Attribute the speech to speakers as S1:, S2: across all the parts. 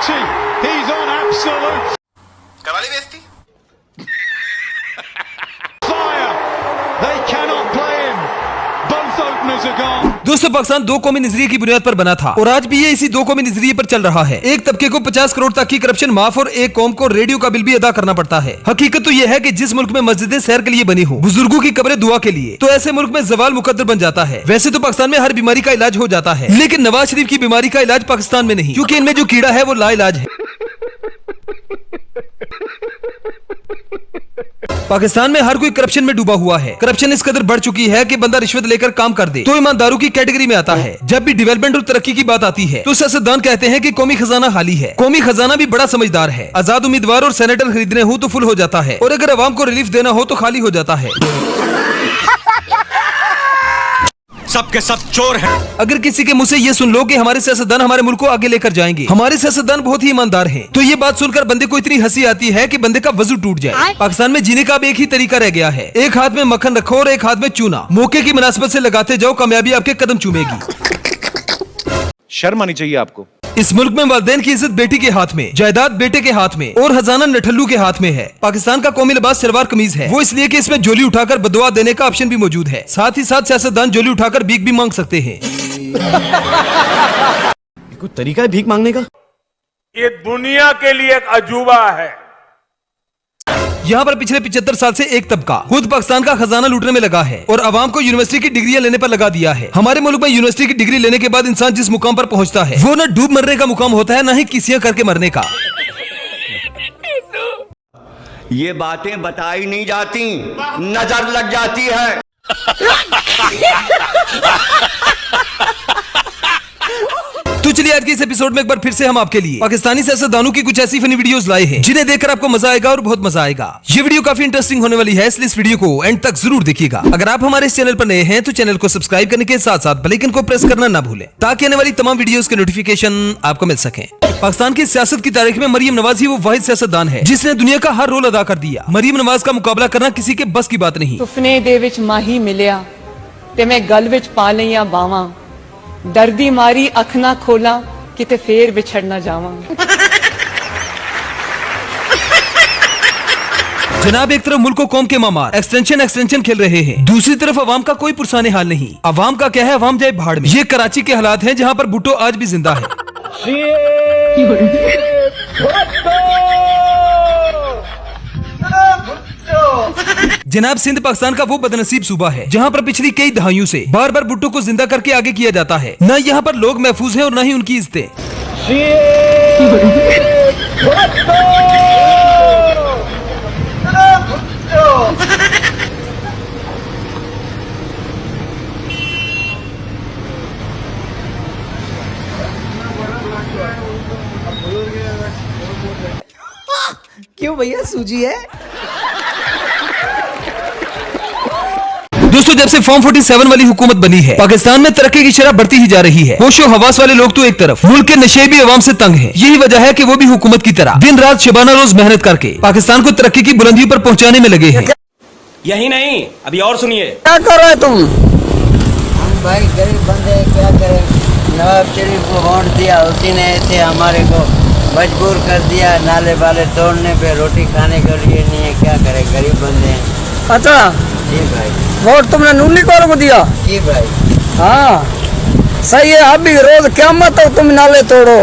S1: penalty. He's on absolute fire. They cannot play him. Both openers are gone.
S2: दोस्तों, पाकिस्तान दो कौमी नजरिए की बुनियाद पर बना था और आज भी ये इसी दो कौमी नजरिए पर चल रहा है। एक तबके को 50 करोड़ तक की करप्शन माफ और एक कौम को रेडियो का बिल भी अदा करना पड़ता है। हकीकत तो यह है कि जिस मुल्क में मस्जिदें सैर के लिए बनी हो, बुजुर्गों की कब्रें दुआ के लिए, तो ऐसे मुल्क में जवाल मुकद्दर बन जाता है। वैसे तो पाकिस्तान में हर बीमारी का इलाज हो जाता है, लेकिन नवाज शरीफ की बीमारी का इलाज पाकिस्तान में नहीं, क्योंकि इनमें जो कीड़ा है वो लाइलाज है। पाकिस्तान में हर कोई करप्शन में डूबा हुआ है। करप्शन इस कदर बढ़ चुकी है कि बंदा रिश्वत लेकर काम कर दे तो ईमानदारों की कैटेगरी में आता है। जब भी डेवलपमेंट और तरक्की की बात आती है तो सियासतदान कहते हैं कि कौमी खजाना खाली है। कौमी खजाना भी बड़ा समझदार है। आजाद उम्मीदवार और सेनेटर खरीदने हो तो फुल हो जाता है, और अगर अवाम को रिलीफ देना हो तो खाली हो जाता है।
S3: सबके सब चोर हैं।
S2: अगर किसी के मुंह से ये सुन लो कि हमारे सियासतदान हमारे मुल्क को आगे लेकर जाएंगे, हमारे सियासतदान बहुत ही ईमानदार हैं, तो ये बात सुनकर बंदे को इतनी हंसी आती है कि बंदे का वजू टूट जाए। पाकिस्तान में जीने का अब एक ही तरीका रह गया है, एक हाथ में मक्खन रखो और एक हाथ में चूना। मौके की मुनासिबत से लगाते जाओ, कामयाबी आपके कदम चूमेगी।
S4: शर्म आनी चाहिए आपको।
S2: इस मुल्क में वालिदैन की इज्जत बेटी के हाथ में, जायदाद बेटे के हाथ में और खजाना नठल्लू के हाथ में है। पाकिस्तान का कौमी लिबास सलवार कमीज है, वो इसलिए कि इसमें जोली उठाकर बदुआ देने का ऑप्शन भी मौजूद है। साथ ही साथ सियासतदान जोली उठाकर भीख भी मांग सकते हैं।
S4: कोई तरीका है भीख मांगने का?
S5: ये दुनिया के लिए एक अजूबा है।
S2: यहाँ पर पिछले 75 साल से एक तबका खुद पाकिस्तान का खजाना लूटने में लगा है और अवाम को यूनिवर्सिटी की डिग्रियां लेने पर लगा दिया है। हमारे मुल्क में यूनिवर्सिटी की डिग्री लेने के बाद इंसान जिस मुकाम पर पहुँचता है वो न डूब मरने का मुकाम होता है, न ही किसियां करके मरने का।
S6: ये बातें बताई नहीं जाती, नजर लग जाती है।
S2: तो चलिए आज के इस एपिसोड में एक बार फिर से हम आपके लिए पाकिस्तानी सियासतदानों की कुछ ऐसी फनी वीडियोस लाए हैं जिन्हें देखकर आपको मजा आएगा और बहुत मजा आएगा। ये वीडियो काफी इंटरेस्टिंग होने वाली है, इसलिए इस वीडियो को एंड तक जरूर देखिएगा। अगर आप हमारे इस चैनल पर नए हैं तो चैनल को सब्सक्राइब करने के साथ साथ बेल आइकन को प्रेस करना ना भूलें, ताकि आने वाली तमाम वीडियोस के नोटिफिकेशन आपको मिल सके। पाकिस्तान की सियासत की तारीख में मरियम नवाज ही वो वाहिद सियासतदान है जिसने दुनिया का हर रोल अदा कर दिया। मरियम नवाज का मुकाबला करना किसी के बस की बात नहीं।
S7: सुपने दे विच माही मिलिया ते मैं गल विच पा लईयां बावां, डरदी मारी अख ना खोला किते फेर बिछड़ ना जावां।
S2: जनाब, एक तरफ मुल्क को कौम के मामार एक्सटेंशन खेल रहे हैं, दूसरी तरफ अवाम का कोई पुरसाने हाल नहीं। अवाम का क्या है, अवाम जाए भाड़ में। ये कराची के हालात हैं जहाँ पर भुट्टो आज भी जिंदा है। जनाब, सिंध पाकिस्तान का वो बदनसीब सूबा है जहाँ पर पिछली कई दहाइयों से बार बार भुट्टो को जिंदा करके आगे किया जाता है। न यहाँ पर लोग महफूज हैं और न ही उनकी इज्जतें।
S8: क्यों भैया, सूजी है?
S2: दोस्तों, जब से फॉर्म 47 वाली हुकूमत बनी है पाकिस्तान में तरक्की की शरह बढ़ती ही जा रही है। होशो हवास वाले लोग तो एक तरफ, मुल्क के नशे भी अवाम से तंग है। यही वजह है कि वो भी हुकूमत की तरह दिन रात शबाना रोज मेहनत करके पाकिस्तान को तरक्की की बुलंदियों पर पहुंचाने में लगे हैं।
S3: यही नहीं, अभी और सुनिए।
S8: क्या कर रहे तुम?
S9: हम भाई गरीब बंदे हैं, क्या करें। नवाब शरीफ को वोट दिया, उसी ने ऐसे हमारे को मजबूर कर दिया। नाले वाले तोड़ने पे रोटी खाने के लिए नहीं है, क्या करें, गरीब बंदे हैं।
S8: अच्छा
S9: जी भाई।
S8: वोट तुमने नूली कौर को दिया?
S9: जी भाई।
S8: हाँ सही है। अभी रोज क्या मत हो तुम नाले तोड़ो।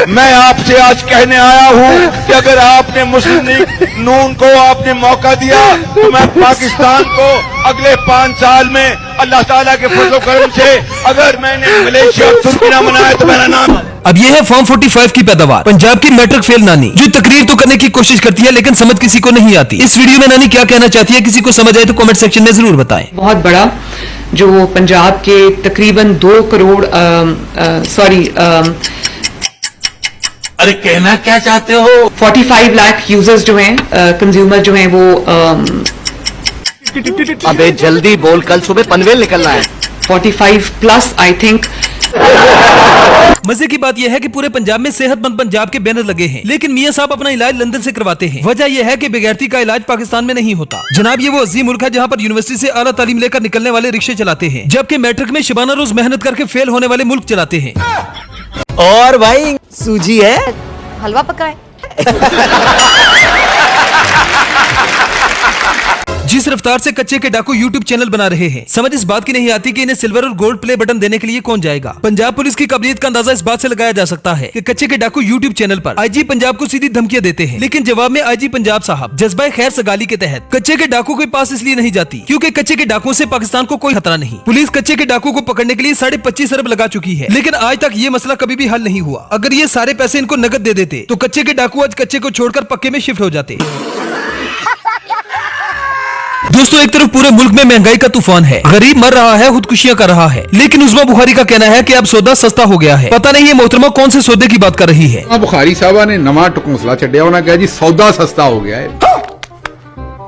S5: मैं आपसे आज कहने आया हूँ कि अगर आपने मुस्लिम लीग नून को आपने मौका दिया तो मैं पाकिस्तान को अगले 5 साल में अल्लाह ताला के फजल करम से, अगर मैंने मलेशिया तुर्की ना बनाया तो मेरा नाम।
S2: अब ये है फॉर्म 45 की पैदावार, पंजाब की मैट्रिक फेल नानी, जो तकरीर तो करने की कोशिश करती है लेकिन समझ किसी को नहीं आती। इस वीडियो में नानी क्या कहना चाहती है, किसी को समझ आए तो कमेंट सेक्शन में जरूर बताएं।
S7: बहुत बड़ा जो पंजाब के तकरीबन 2 करोड़
S5: अरे कहना क्या चाहते हो?
S7: 45 लाख यूजर्स जो हैं, कंज्यूमर जो हैं वो
S6: अबे जल्दी बोल, कल सुबह पनवेल निकलना है।
S7: 45 प्लस आई थिंक।
S2: मजे की बात यह है कि पूरे पंजाब में सेहतमंद पंजाब के बैनर लगे हैं, लेकिन मियां साहब अपना इलाज लंदन से करवाते हैं। वजह यह है कि बेगैरती का इलाज पाकिस्तान में नहीं होता। जनाब, ये वो अजीम मुल्क है जहाँ पर यूनिवर्सिटी से आला तालीम लेकर निकलने वाले रिक्शे चलाते हैं, जबकि मैट्रिक में शबाना रोज मेहनत करके फेल होने वाले मुल्क चलाते हैं।
S4: और भाई सूजी है?
S10: हलवा पकाए।
S2: जिस रफ्तार से कच्चे के डाकू यूट्यूब चैनल बना रहे हैं, समझ इस बात की नहीं आती कि इन्हें सिल्वर और गोल्ड प्ले बटन देने के लिए कौन जाएगा। पंजाब पुलिस की काबिलियत का अंदाजा इस बात से लगाया जा सकता है कि कच्चे के डाकू यूट्यूब चैनल पर आईजी पंजाब को सीधी धमकियां देते हैं, लेकिन जवाब में आईजी पंजाब साहब जज्बा खैर सगाली के तहत कच्चे के डाकू के पास इसलिए नहीं जाती क्योंकि कच्चे के डाकुओं से पाकिस्तान को कोई खतरा नहीं। पुलिस कच्चे के डाकू को पकड़ने के लिए 25.5 अरब लगा चुकी है, लेकिन आज तक ये मसला कभी भी हल नहीं हुआ। अगर ये सारे पैसे इनको नकद दे देते तो कच्चे के डाकू आज कच्चे को छोड़कर पक्के में शिफ्ट हो जाते। दोस्तों, एक तरफ पूरे मुल्क में महंगाई का तूफान है, गरीब मर रहा है, खुदकुशियां कर रहा है, लेकिन उस्मा बुखारी का कहना है कि अब सौदा सस्ता हो गया है। पता नहीं ये मोहतरमा कौन से सौदे की बात कर रही है।
S5: बुखारी साहबा ने नवा टकोसला छड्या, उन्हें कहा जी सौदा सस्ता हो गया है।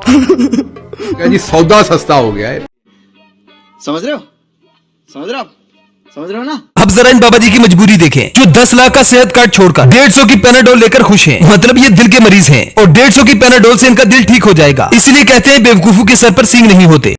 S5: कहा जी सौदा सस्ता हो गया है।
S4: समझ रहे हो? समझ रहे हो आप? समझ रहे हो ना?
S2: अब जरा इन बाबा जी की मजबूरी देखें, जो 10 लाख का सेहत कार्ड छोड़कर 150 की पैनाडोल लेकर खुश हैं। मतलब ये दिल के मरीज हैं और 150 की पैनाडोल से इनका दिल ठीक हो जाएगा। इसलिए कहते हैं बेवकूफों के सर पर सींग नहीं होते।